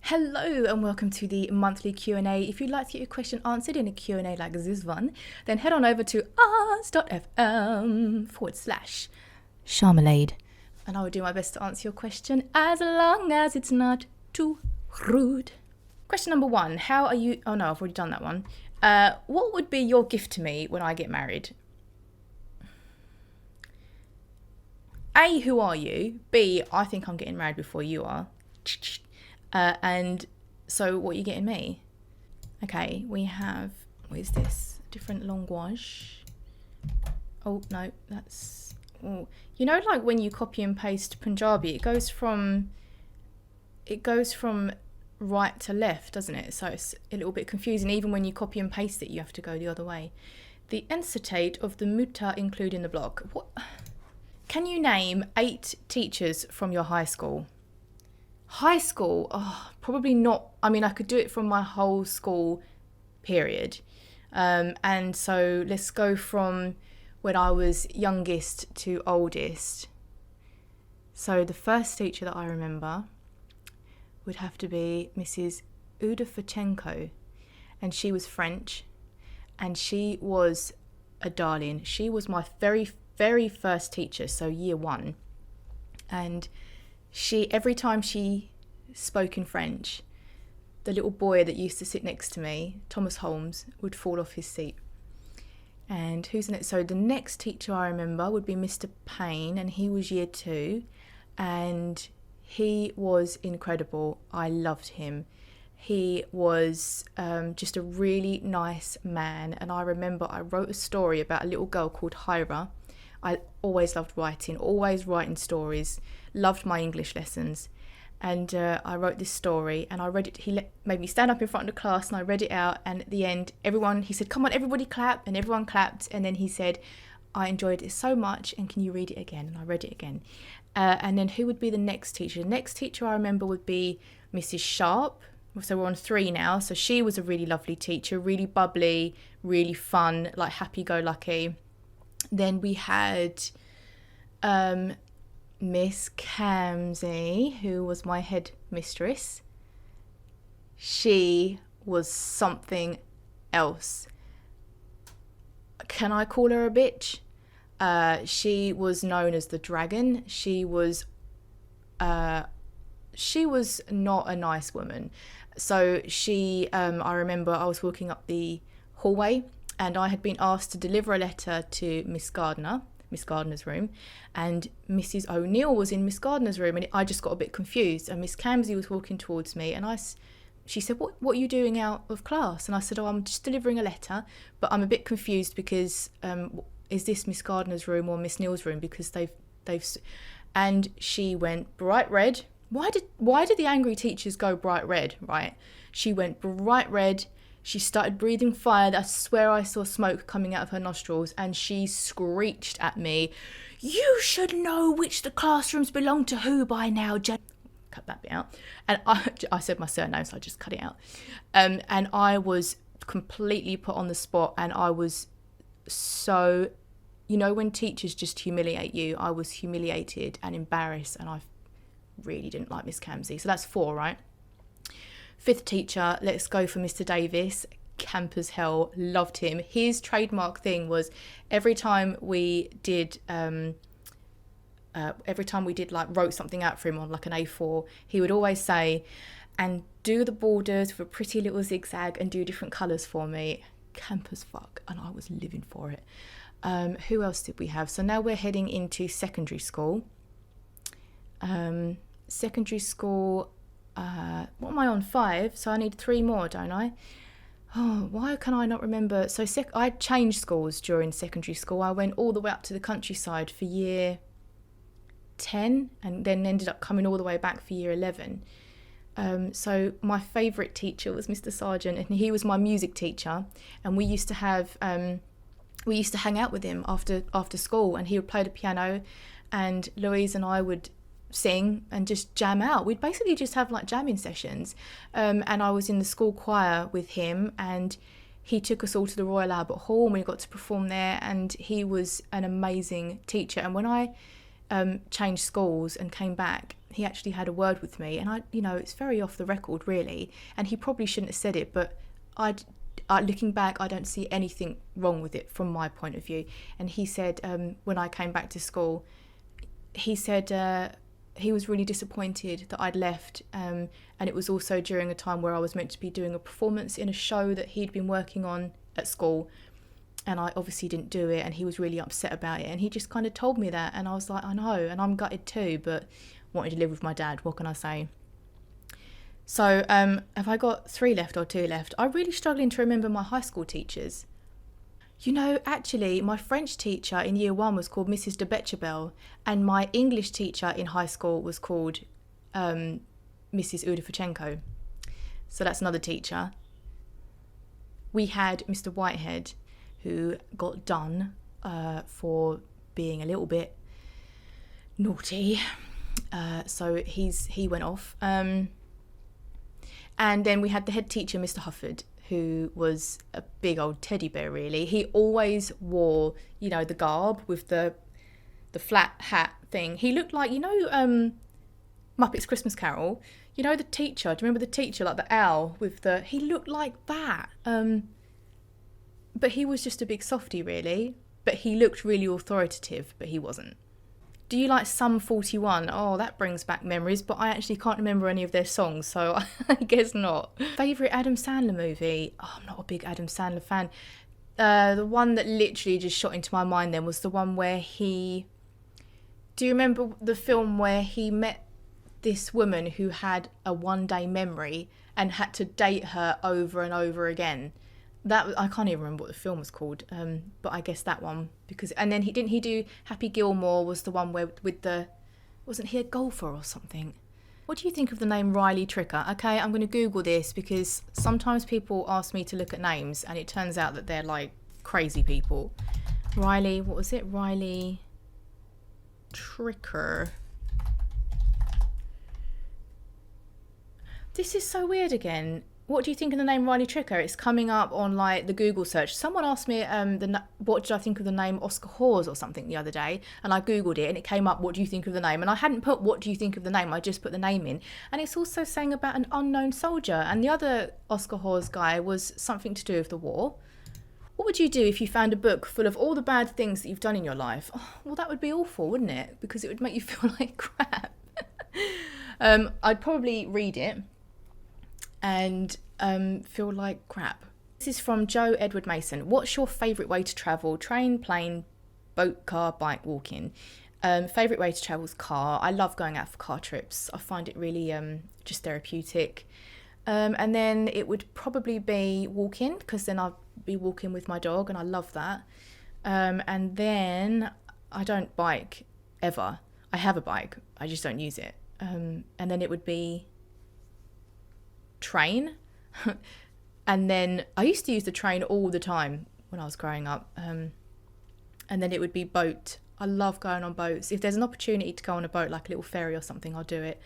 Hello and welcome to the monthly Q&A. If you'd like to get your question answered in a Q&A like this one, then head on over to ars.fm/Sharmalade and I will do my best to answer your question as long as it's not too rude. Question number 1, how are you... Oh no, I've already done that one. What would be your gift to me when I get married? A, who are you? B, I think I'm getting married before you are. And so what are you getting me? Okay, we have, what is this? Different language. Oh, no, that's, oh. You know, like when you copy and paste Punjabi, it goes from right to left, doesn't it? So it's a little bit confusing. Even when you copy and paste it, you have to go the other way. The encetate of the mutta include in the block. What? Can you name 8 teachers from your high school? High school? Oh, probably not. I mean, I could do it from my whole school period. And so let's go from when I was youngest to oldest. So the first teacher that I remember would have to be Mrs. Udafachenko. And she was French. And she was a darling. She was my very, very first teacher, so year 1. And she, every time she spoke in French, the little boy that used to sit next to me, Thomas Holmes, would fall off his seat. And who's next? So the next teacher I remember would be Mr. Payne, and he was year 2, and he was incredible. I loved him. He was just a really nice man, and I remember I wrote a story about a little girl called Hyra. I always loved writing, always writing stories, loved my English lessons. And I wrote this story and I read it. He made me stand up in front of the class and I read it out. And at the end, he said, come on, everybody clap. And everyone clapped. And then he said, I enjoyed it so much. And can you read it again? And I read it again. And then who would be the next teacher? The next teacher I remember would be Mrs. Sharp. So we're on 3 now. So she was a really lovely teacher, really bubbly, really fun, like happy-go-lucky. Then we had Miss Camsey, who was my head mistress. She was something else. Can I call her a bitch? She was known as the dragon. She was not a nice woman. So I remember I was walking up the hallway and I had been asked to deliver a letter to Miss Gardner's room, and Mrs. O'Neill was in Miss Gardner's room, and I just got a bit confused. And Miss Camsey was walking towards me, and she said, "What are you doing out of class?" And I said, "Oh, I'm just delivering a letter, but I'm a bit confused because is this Miss Gardner's room or Miss Neal's room? Because they've." And she went bright red. Why did the angry teachers go bright red? Right? She went bright red. She started breathing fire. I swear I saw smoke coming out of her nostrils, and she screeched at me, "You should know which the classrooms belong to who by now, Jen." Cut that bit out. And I said my surname, so I just cut it out. And I was completely put on the spot, and I was so, when teachers just humiliate you, I was humiliated and embarrassed, and I really didn't like Miss Camsey. So that's 4, right? 5th teacher, let's go for Mr. Davis. Camp as hell, loved him. His trademark thing was every time we did wrote something out for him on like an A4, he would always say, and do the borders with a pretty little zigzag and do different colours for me. Camp as fuck, and I was living for it. Who else did we have? So now we're heading into secondary school. What am I on? 5, so I need 3 more, don't I? Oh, why can I not remember? So I changed schools during secondary school. I went all the way up to the countryside for year 10 and then ended up coming all the way back for year 11. So my favourite teacher was Mr. Sargent, and he was my music teacher, and we used to hang out with him after school, and he would play the piano and Louise and I would sing and just jam out. We'd basically just have like jamming sessions, and I was in the school choir with him, and he took us all to the Royal Albert Hall and we got to perform there, and he was an amazing teacher. And when I changed schools and came back, he actually had a word with me, and it's very off the record really, and he probably shouldn't have said it, but looking back, I don't see anything wrong with it from my point of view. And he said, when I came back to school, he said he was really disappointed that I'd left, and it was also during a time where I was meant to be doing a performance in a show that he'd been working on at school, and I obviously didn't do it, and he was really upset about it, and he just kind of told me that, and I was like, I know, and I'm gutted too, but wanted to live with my dad, what can I say? So have I got 3 left or 2 left? I'm really struggling to remember my high school teachers. Actually, my French teacher in year 1 was called Mrs. de Betchabel, and my English teacher in high school was called Mrs. Udafachenko. So that's another teacher. We had Mr. Whitehead, who got done for being a little bit naughty. So he went off. And then we had the head teacher, Mr. Hufford, who was a big old teddy bear, really. He always wore, the garb with the flat hat thing. He looked like, Muppets Christmas Carol. The teacher. Do you remember the teacher, like the owl with he looked like that. But he was just a big softie, really. But he looked really authoritative, but he wasn't. Do you like Sum 41? Oh, that brings back memories, but I actually can't remember any of their songs, so I guess not. Favourite Adam Sandler movie? Oh, I'm not a big Adam Sandler fan. The one that literally just shot into my mind then was the one where do you remember the film where he met this woman who had a one-day memory and had to date her over and over again? I can't even remember what the film was called, but I guess that one, and then he do Happy Gilmore was the one where wasn't he a golfer or something? What do you think of the name Riley Tricker? Okay, I'm going to Google this because sometimes people ask me to look at names and it turns out that they're like crazy people. Riley, what was it? Riley Tricker. This is so weird again. What do you think of the name Riley Tricker? It's coming up on like the Google search. Someone asked me what did I think of the name Oscar Hawes or something the other day, and I Googled it and it came up, what do you think of the name? And I hadn't put what do you think of the name, I just put the name in. And it's also saying about an unknown soldier, and the other Oscar Hawes guy was something to do with the war. What would you do if you found a book full of all the bad things that you've done in your life? Oh, well, that would be awful, wouldn't it? Because it would make you feel like crap. I'd probably read it and feel like crap. This is from Joe Edward Mason. What's your favourite way to travel? Train, plane, boat, car, bike, walking? Favourite way to travel is car. I love going out for car trips. I find it really just therapeutic. And then it would probably be walking, because then I'll be walking with my dog and I love that. And then I don't bike ever. I have a bike, I just don't use it. And then it would be train. And then I used to use the train all the time when I was growing up. And then it would be boat. I love going on boats. If there's an opportunity to go on a boat, like a little ferry or something, I'll do it.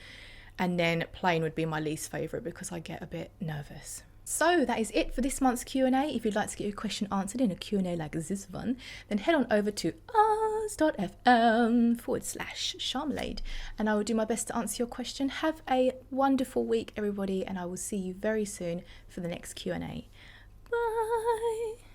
And then plane would be my least favourite because I get a bit nervous. So that is it for this month's Q&A. If you'd like to get your question answered in a Q&A like this one, then head on over to ars.fm/Sharmlade and I will do my best to answer your question. Have a wonderful week, everybody, and I will see you very soon for the next Q&A. Bye.